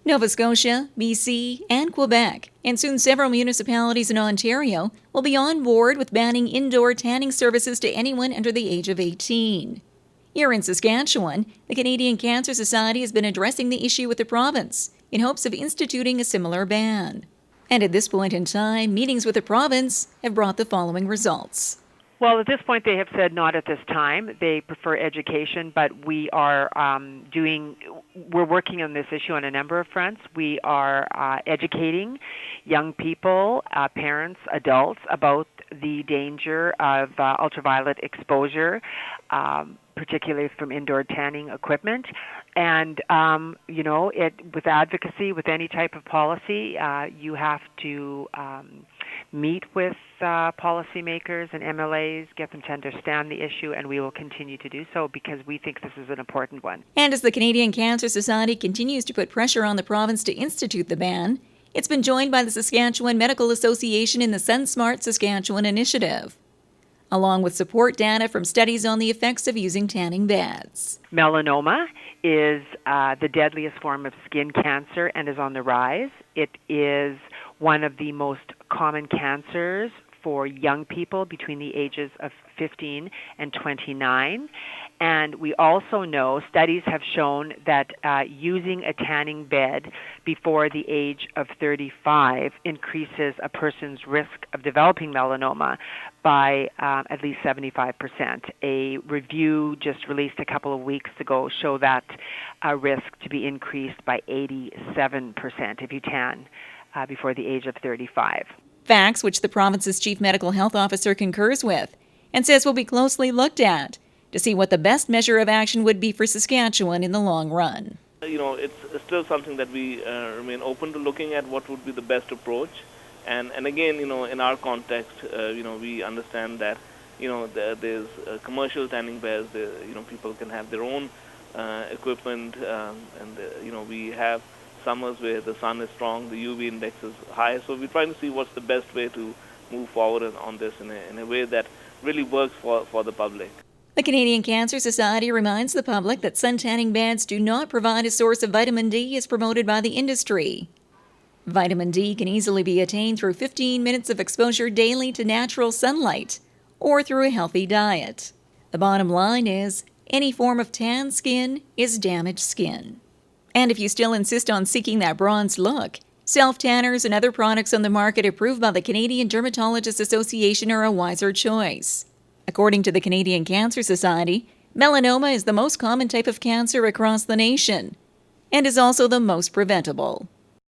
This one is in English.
Nova Scotia, BC, and Quebec, and soon several municipalities in Ontario will be on board with banning indoor tanning services to anyone under the age of 18. Here in Saskatchewan, the Canadian Cancer Society has been addressing the issue with the province in hopes of instituting a similar ban. And at this point in time, meetings with the province have brought the following results. Well, at this point, they have said not at this time. They prefer education, but we are we're working on this issue on a number of fronts. We are educating young people, parents, adults about the danger of ultraviolet exposure, particularly from indoor tanning equipment. And, with advocacy, with any type of policy, you have to meet with policymakers and MLAs, get them to understand the issue, and we will continue to do so because we think this is an important one. And as the Canadian Cancer Society continues to put pressure on the province to institute the ban, it's been joined by the Saskatchewan Medical Association in the SunSmart Saskatchewan initiative, along with support data from studies on the effects of using tanning beds. Melanoma is the deadliest form of skin cancer and is on the rise. It is one of the most common cancers for young people between the ages of 15 and 29. And we also know, studies have shown that using a tanning bed before the age of 35 increases a person's risk of developing melanoma by at least 75%. A review just released a couple of weeks ago showed that risk to be increased by 87% if you tan before the age of 35. Facts which the province's chief medical health officer concurs with and says will be closely looked at to see what the best measure of action would be for Saskatchewan in the long run. It's still something that we remain open to looking at what would be the best approach. And again, in our context, we understand that, there's commercial tanning beds, people can have their own equipment, and we have summers where the sun is strong, the UV index is high. So we're trying to see what's the best way to move forward on this in a way that really works for the public. The Canadian Cancer Society reminds the public that suntanning beds do not provide a source of vitamin D as promoted by the industry. Vitamin D can easily be attained through 15 minutes of exposure daily to natural sunlight or through a healthy diet. The bottom line is, any form of tan skin is damaged skin. And if you still insist on seeking that bronzed look, self-tanners and other products on the market approved by the Canadian Dermatologists Association are a wiser choice. According to the Canadian Cancer Society, melanoma is the most common type of cancer across the nation and is also the most preventable.